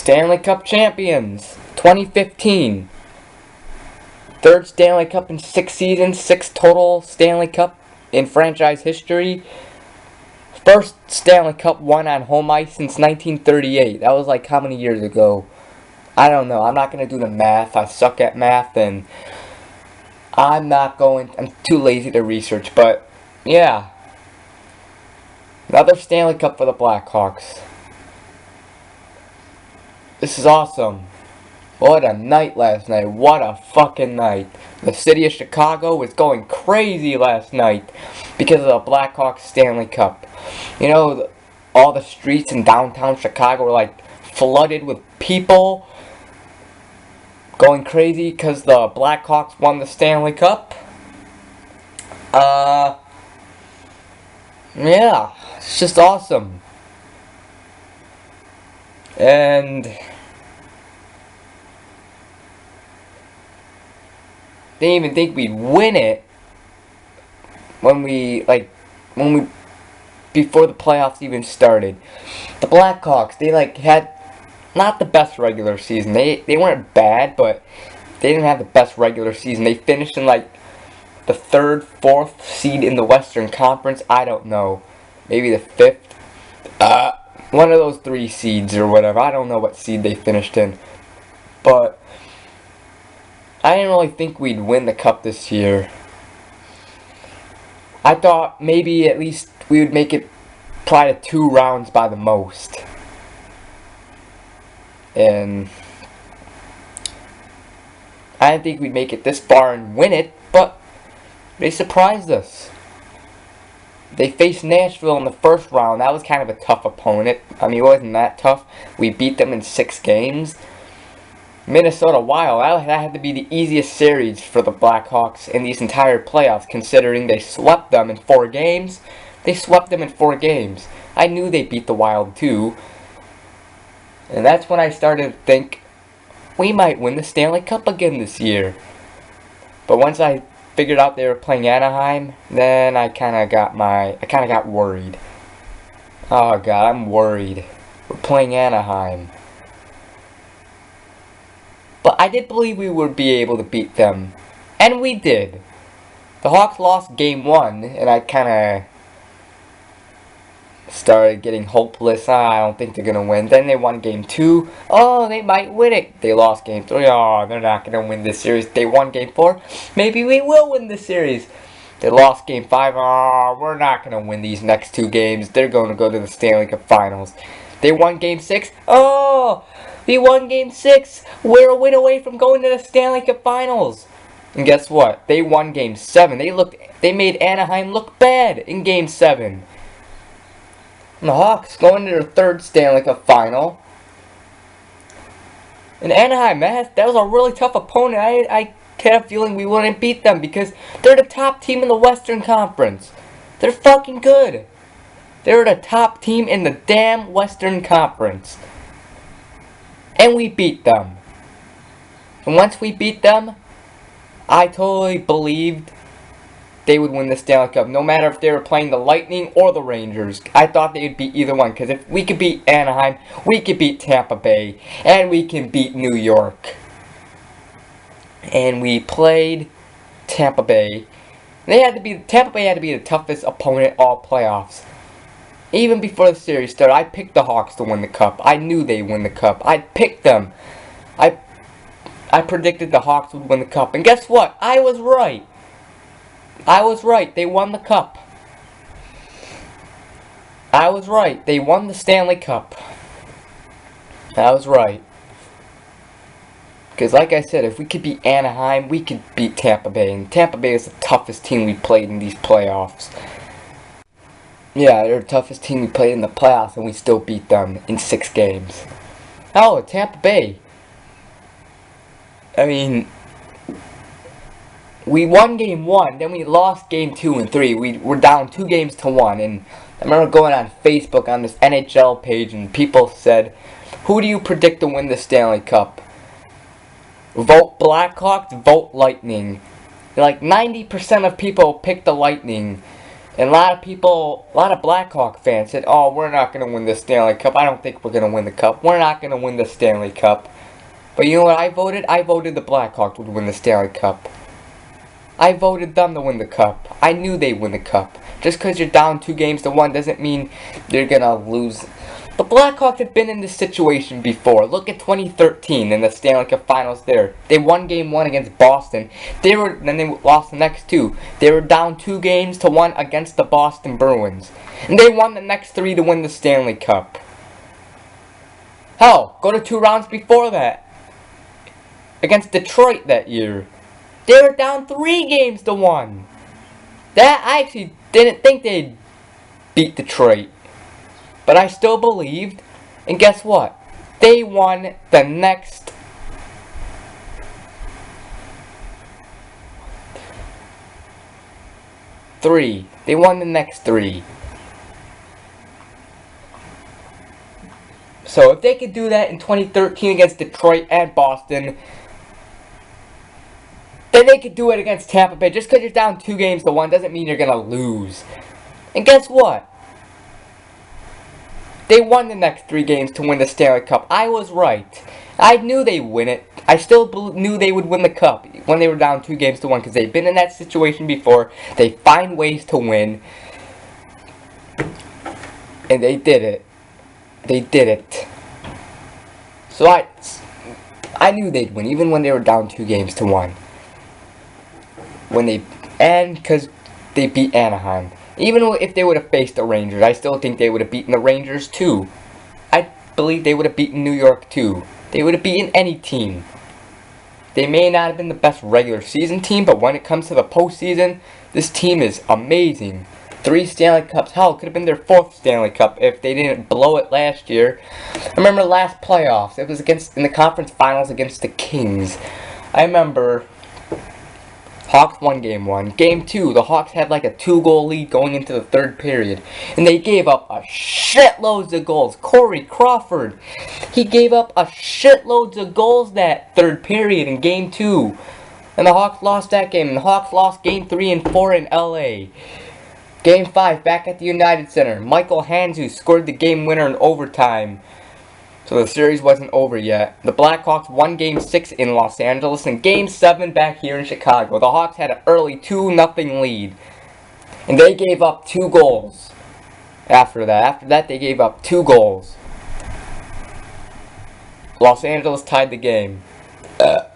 Stanley Cup champions, 2015. Third Stanley Cup in 6 seasons, 6 total Stanley Cup in franchise history. First Stanley Cup won on home ice since 1938. That was like how many years ago? I don't know. I'm not going to do the math. I suck at math and I'm too lazy to research. But yeah. Another Stanley Cup for the Blackhawks. This is awesome. What a night last night. What a fucking night. The city of Chicago was going crazy last night because of the Blackhawks Stanley Cup. You know, all the streets in downtown Chicago were like flooded with people going crazy because the Blackhawks won the Stanley Cup. Yeah, it's just awesome. And didn't even think we'd win it before the playoffs even started. The Blackhawks, they had not the best regular season. They weren't bad, but they didn't have the best regular season. They finished in the 3rd, 4th seed in the Western Conference. I don't know. Maybe the 5th. One of those 3 seeds or whatever. I don't know what seed they finished in. But I didn't really think we'd win the cup this year. I thought maybe at least we would make it probably to 2 rounds by the most. And I didn't think we'd make it this far and win it, but they surprised us. They faced Nashville in the first round. That was kind of a tough opponent. I mean, it wasn't that tough. We beat them in 6 games. Minnesota Wild, that had to be the easiest series for the Blackhawks in these entire playoffs, considering they swept them in 4 games. They swept them in 4 games. I knew they beat the Wild too. And that's when I started to think, we might win the Stanley Cup again this year. But once I figured out they were playing Anaheim, then I kind of got worried. Oh God, I'm worried. We're playing Anaheim. But I did believe we would be able to beat them. And we did. The Hawks lost game 1, and I kind of started getting hopeless. I don't think they're going to win. Then they won game 2. Oh, they might win it. They lost game 3. Oh, they're not going to win this series. They won game 4. Maybe we will win this series. They lost game 5. Oh, we're not going to win these next 2 games. They're going to go to the Stanley Cup Finals. They won game 6. Oh, we won game 6. We're a win away from going to the Stanley Cup Finals. And guess what? They won game 7. They made Anaheim look bad in game 7. And the Hawks going to their 3rd Stanley Cup Final. And Anaheim, that was a really tough opponent. I had a feeling we wouldn't beat them because they're the top team in the Western Conference. They're fucking good. They're the top team in the damn Western Conference. And we beat them. And once we beat them, I totally believed they would win the Stanley Cup, no matter if they were playing the Lightning or the Rangers. I thought they would beat either one, because if we could beat Anaheim, we could beat Tampa Bay, and we can beat New York. And we played Tampa Bay. Tampa Bay had to be the toughest opponent all playoffs. Even before the series started, I picked the Hawks to win the Cup. I knew they'd win the Cup. I picked them. I predicted the Hawks would win the Cup. And guess what? I was right. I was right. They won the Cup. I was right. They won the Stanley Cup. I was right. Because like I said, if we could beat Anaheim, we could beat Tampa Bay. And Tampa Bay is the toughest team we played in these playoffs. Yeah, they're the toughest team we played in the playoffs, and we still beat them in 6 games. Oh, Tampa Bay. I mean, we won game 1, then we lost game 2 and 3. We were down 2 games to 1, and I remember going on Facebook on this NHL page, and people said, who do you predict to win the Stanley Cup? Vote Blackhawks, vote Lightning. Like 90% of people picked the Lightning. And a lot of people, a lot of Blackhawk fans said, oh, we're not going to win the Stanley Cup. I don't think we're going to win the Cup. We're not going to win the Stanley Cup. But you know what I voted? I voted the Blackhawks would win the Stanley Cup. I voted them to win the Cup. I knew they'd win the Cup. Just because you're down 2-1 doesn't mean you're going to lose. The Blackhawks have been in this situation before. Look at 2013 in the Stanley Cup Finals there. They won Game 1 against Boston. Then they lost the next 2. They were down 2-1 against the Boston Bruins. And they won the next 3 to win the Stanley Cup. Hell, go to 2 rounds before that. Against Detroit that year. They were down 3-1. That, I actually didn't think they'd beat Detroit. But I still believed. And guess what? They won the next 3. They won the next 3. So if they could do that in 2013 against Detroit and Boston, then they could do it against Tampa Bay. Just because you're down 2-1 doesn't mean you're going to lose. And guess what? They won the next 3 games to win the Stanley Cup. I was right. I knew they'd win it. I still knew they would win the Cup when they were down 2-1 because they've been in that situation before. They find ways to win. And they did it. They did it. So I knew they'd win, even when they were down 2-1. Because they beat Anaheim. Even if they would have faced the Rangers, I still think they would have beaten the Rangers too. I believe they would have beaten New York too. They would have beaten any team. They may not have been the best regular season team, but when it comes to the postseason, this team is amazing. 3 Stanley Cups. Hell, it could have been their 4th Stanley Cup if they didn't blow it last year. I remember last playoffs. It was in the conference finals against the Kings. I remember Hawks won Game 1. Game 2, the Hawks had like a 2-goal lead going into the 3rd period. And they gave up a shitloads of goals. Corey Crawford, he gave up a shitloads of goals that 3rd period in Game 2. And the Hawks lost that game. And the Hawks lost Game 3 and 4 in LA. Game 5, back at the United Center. Michael Hanzu scored the game winner in overtime. So the series wasn't over yet. The Blackhawks won Game 6 in Los Angeles and Game 7 back here in Chicago. The Hawks had an early 2-0 lead. And they gave up 2 goals. After that, they gave up 2 goals. Los Angeles tied the game. Then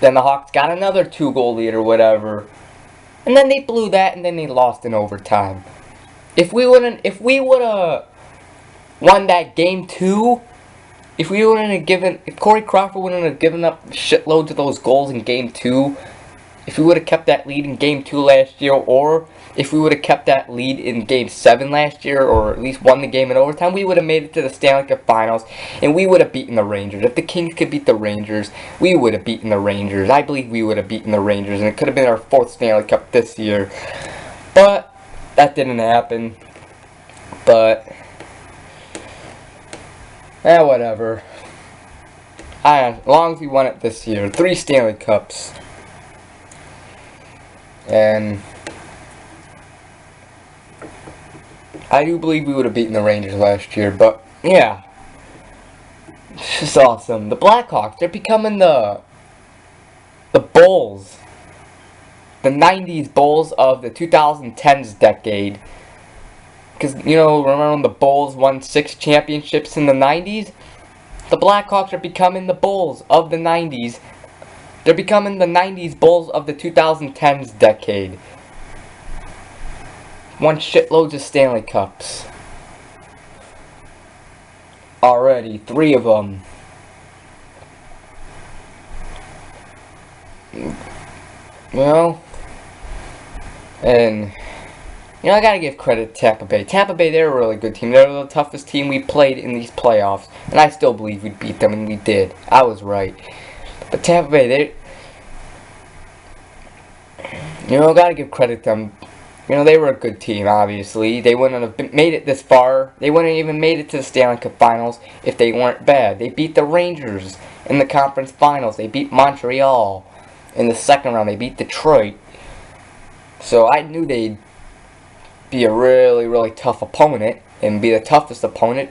the Hawks got another 2-goal lead or whatever. And then they blew that, and then they lost in overtime. If won that Game 2, if Corey Crawford wouldn't have given up shitloads of those goals in Game 2, if we would have kept that lead in Game 2 last year, or if we would have kept that lead in Game 7 last year, or at least won the game in overtime, we would have made it to the Stanley Cup Finals, and we would have beaten the Rangers. If the Kings could beat the Rangers, we would have beaten the Rangers. I believe we would have beaten the Rangers, and it could have been our 4th Stanley Cup this year. But that didn't happen. But whatever. As long as we won it this year. 3 Stanley Cups. And I do believe we would have beaten the Rangers last year, but yeah. It's just awesome. The Blackhawks, they're becoming the Bulls. The 90s Bulls of the 2010s decade. Because, remember when the Bulls won 6 championships in the 90s? The Blackhawks are becoming the Bulls of the 90s. They're becoming the 90s Bulls of the 2010s decade. Won shitloads of Stanley Cups. Already, 3 of them. And I gotta give credit to Tampa Bay. Tampa Bay, they're a really good team. They're the toughest team we played in these playoffs. And I still believe we'd beat them, and we did. I was right. But Tampa Bay, gotta give credit to them. They were a good team, obviously. They wouldn't have made it this far. They wouldn't have even made it to the Stanley Cup Finals if they weren't bad. They beat the Rangers in the conference finals. They beat Montreal in the 2nd round. They beat Detroit. So I knew they'd be a really, really tough opponent and be the toughest opponent.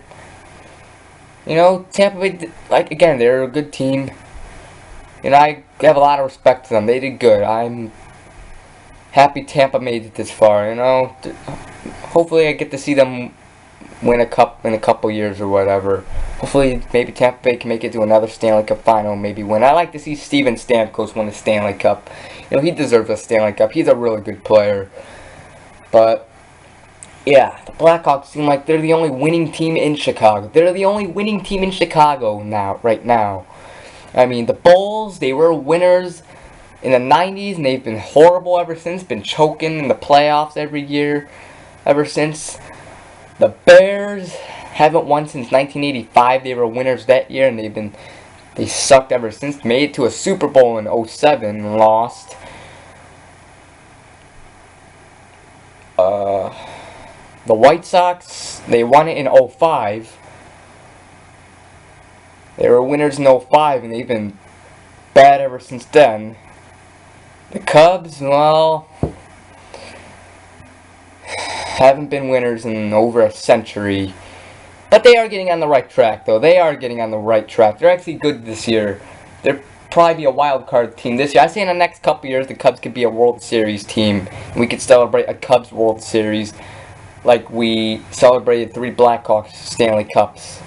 You know, Tampa Bay, like, again, they're a good team. And I have a lot of respect for them. They did good. I'm happy Tampa made it this far, you know. Hopefully I get to see them win a cup in a couple years or whatever. Hopefully, maybe Tampa Bay can make it to another Stanley Cup final, maybe win. I like to see Steven Stamkos win a Stanley Cup. You know, he deserves a Stanley Cup. He's a really good player. But, yeah, the Blackhawks seem like they're the only winning team in Chicago. They're the only winning team in Chicago now, right now. I mean, the Bulls, they were winners in the 90s, and they've been horrible ever since. Been choking in the playoffs every year ever since. The Bears haven't won since 1985. They were winners that year, and they sucked ever since. Made it to a Super Bowl in 07 and lost. The White Sox, they won it in 05. They were winners in 05, and they've been bad ever since then. The Cubs, well, haven't been winners in over a century. But they are getting on the right track, though. They are getting on the right track. They're actually good this year. They'll probably be a wild card team this year. I say in the next couple years, the Cubs could be a World Series team. And we could celebrate a Cubs World Series like we celebrated 3 Blackhawks Stanley Cups.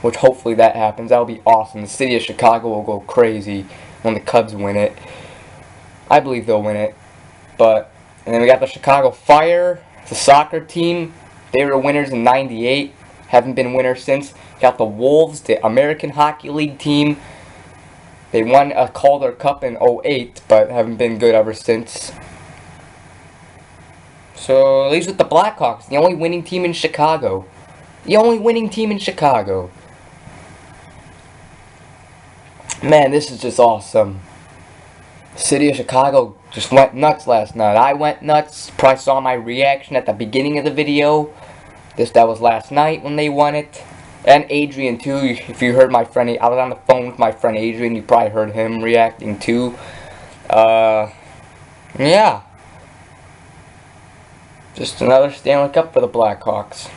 Which hopefully that happens. That'll be awesome. The city of Chicago will go crazy when the Cubs win it. I believe they'll win it. And then we got the Chicago Fire, the soccer team. They were winners in 98. Haven't been winners since. Got the Wolves, the American Hockey League team. They won a Calder Cup in 08, but haven't been good ever since. So, at least with the Blackhawks, the only winning team in Chicago. The only winning team in Chicago. Man, this is just awesome. The city of Chicago just went nuts last night. I went nuts. Probably saw my reaction at the beginning of the video. That was last night when they won it. And Adrian too. If you heard my friend, I was on the phone with my friend Adrian. You probably heard him reacting too. Yeah. Just another Stanley Cup for the Blackhawks.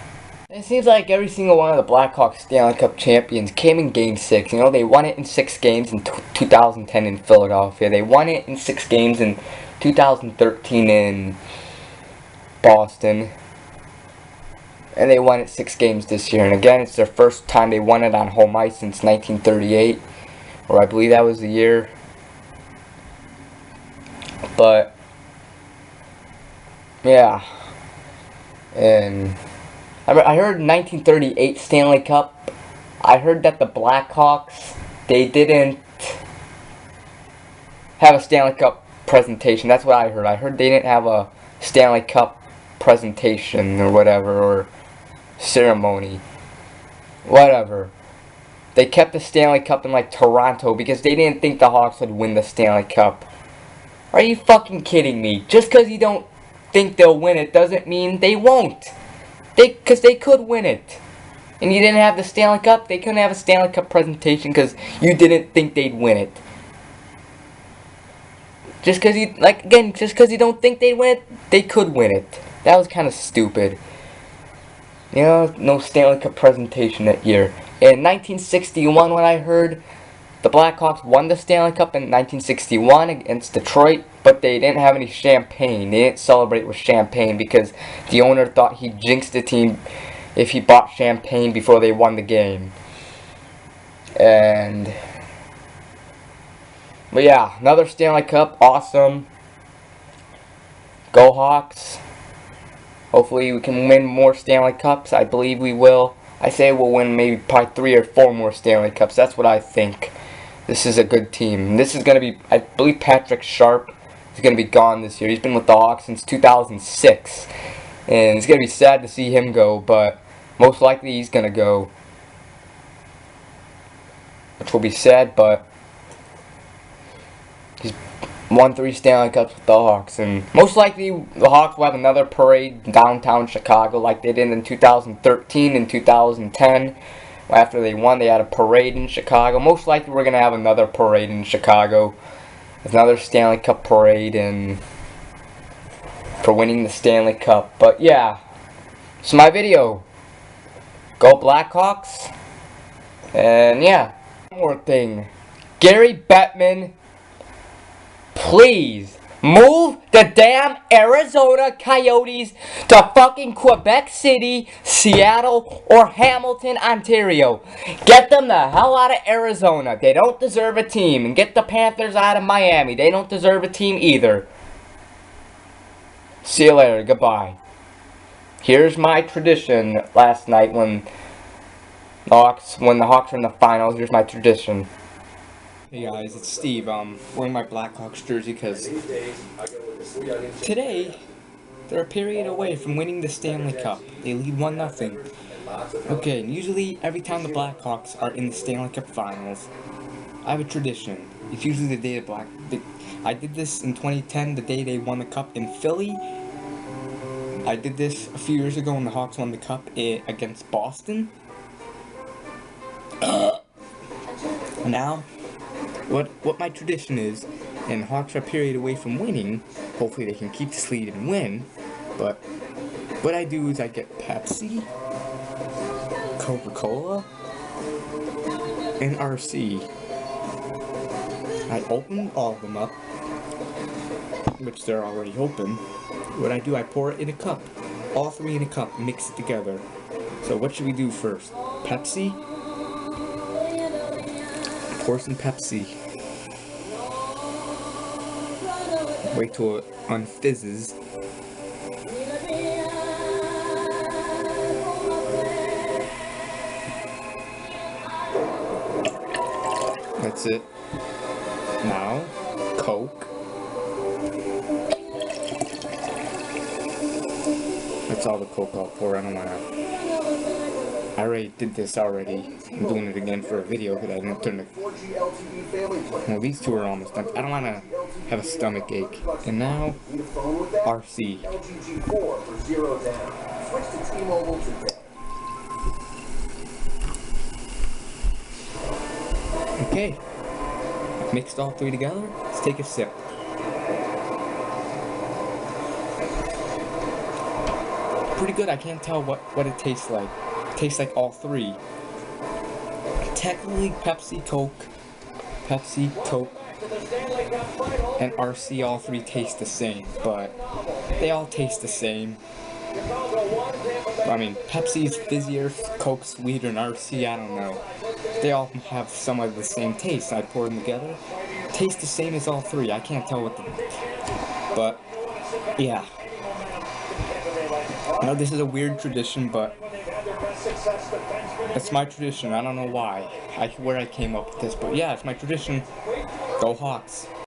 It seems like every single one of the Blackhawks Stanley Cup champions came in Game 6. You know, they won it in 6 games in 2010 in Philadelphia. They won it in 6 games in 2013 in Boston. And they won it 6 games this year. And again, it's their first time they won it on home ice since 1938. Or I believe that was the year. But, yeah. And I heard 1938 Stanley Cup. I heard that the Blackhawks, they didn't have a Stanley Cup presentation. That's what I heard. I heard they didn't have a Stanley Cup presentation or whatever, or ceremony. Whatever. They kept the Stanley Cup in like Toronto because they didn't think the Hawks would win the Stanley Cup. Are you fucking kidding me? Just because you don't think they'll win it doesn't mean they won't. Because they could win it. And you didn't have the Stanley Cup. They couldn't have a Stanley Cup presentation because you didn't think they'd win it. Just because you don't think they'd win it, they could win it. That was kind of stupid. You know, no Stanley Cup presentation that year. In 1961, when I heard, the Blackhawks won the Stanley Cup in 1961 against Detroit, but they didn't have any champagne. They didn't celebrate with champagne because the owner thought he jinxed the team if he bought champagne before they won the game. But yeah, another Stanley Cup, awesome. Go Hawks. Hopefully we can win more Stanley Cups. I believe we will. I say we'll win maybe probably 3 or 4 more Stanley Cups. That's what I think. This is a good team. This is going to be, I believe Patrick Sharp is going to be gone this year. He's been with the Hawks since 2006. And it's going to be sad to see him go, but most likely he's going to go. Which will be sad, but he's won 3 Stanley Cups with the Hawks. And most likely the Hawks will have another parade in downtown Chicago like they did in 2013 and 2010. After they won, they had a parade in Chicago. Most likely we're going to have another parade in Chicago. Another Stanley Cup parade. And for winning the Stanley Cup. But yeah, it's my video. Go Blackhawks. And yeah, one more thing. Gary Bettman, please move the damn Arizona Coyotes to fucking Quebec City, Seattle, or Hamilton, Ontario. Get them the hell out of Arizona. They don't deserve a team. And get the Panthers out of Miami. They don't deserve a team either. See you later. Goodbye. Here's my tradition last night when the Hawks were in the finals. Here's my tradition. Hey guys, it's Steve. Wearing my Blackhawks jersey because today they're a period away from winning the Stanley Cup. They lead 1-0. Okay, and usually every time the Blackhawks are in the Stanley Cup finals, I have a tradition. It's usually the day I did this in 2010, the day they won the cup in Philly. I did this a few years ago when the Hawks won the cup against Boston. Now, what my tradition is, and Hawks are a period away from winning, hopefully they can keep this lead and win, but what I do is I get Pepsi, Coca-Cola, and RC. I open all of them up, which they're already open. What I do, I pour it in a cup, all three in a cup, mix it together. So what should we do first? Pepsi? Pour some Pepsi. Wait till it unfizzes. That's it. Now, Coke. That's all the Coke I'll pour. I don't wanna. I already did this already. I'm doing it again for a video because I didn't turn it. Well, these two are almost done. I don't want to have a stomach ache. And now, RC. Okay. Mixed all three together. Let's take a sip. Pretty good. I can't tell what it tastes like. Tastes like all three. Technically, Pepsi, Coke, and RC, all three taste the same, but they all taste the same. I mean, Pepsi's fizzier, Coke's sweeter, and RC, I don't know. They all have some of the same taste. I pour them together. Taste the same as all three. I can't tell what but, yeah. I know this is a weird tradition, but it's my tradition. I don't know why, where I came up with this, but yeah, it's my tradition. Go Hawks.